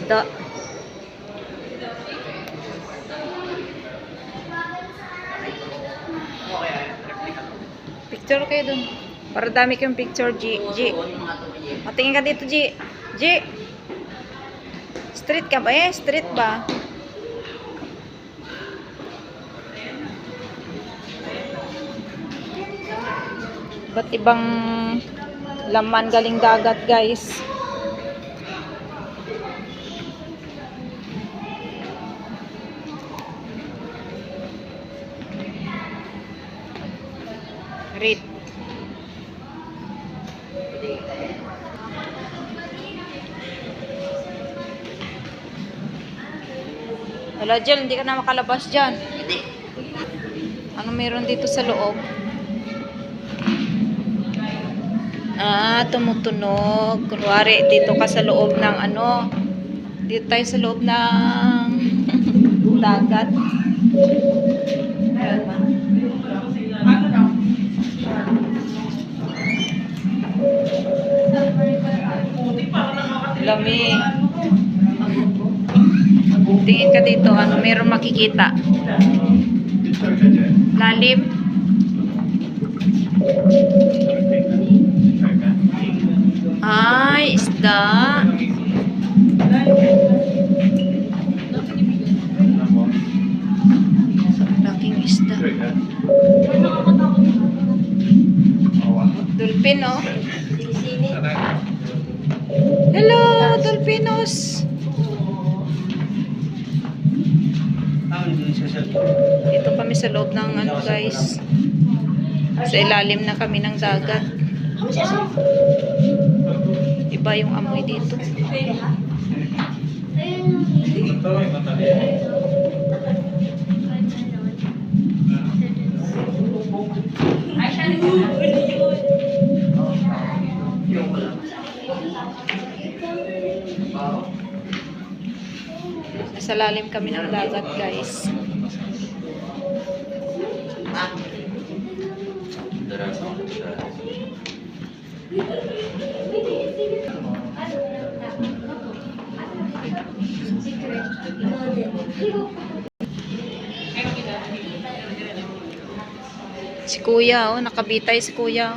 isda. Picture kayo dun. Para dami kayong picture, G. Patingin ka dito, G. G. Street ka ba eh? Street ba? Ba't ibang laman galing dagat, guys? Read. Wala dyan, hindi ka na makalabas dyan. Ano meron dito sa loob? Tumutunog. Kunwari, dito ka sa loob ng ano. Dito tayo sa loob ng dagat. Lami. Tingin ka dito, ano meron makikita? Lalim. Ay, isda. Laking isda. Dolphin, oh. Hello, dolphinos. Dito kami sa loob ng ano, guys. Sa ilalim na kami ng dagat. Iba yung amoy dito. Nasa lalim kami ng dagat, guys. Si Kuya, oh, nakabitay si Kuya.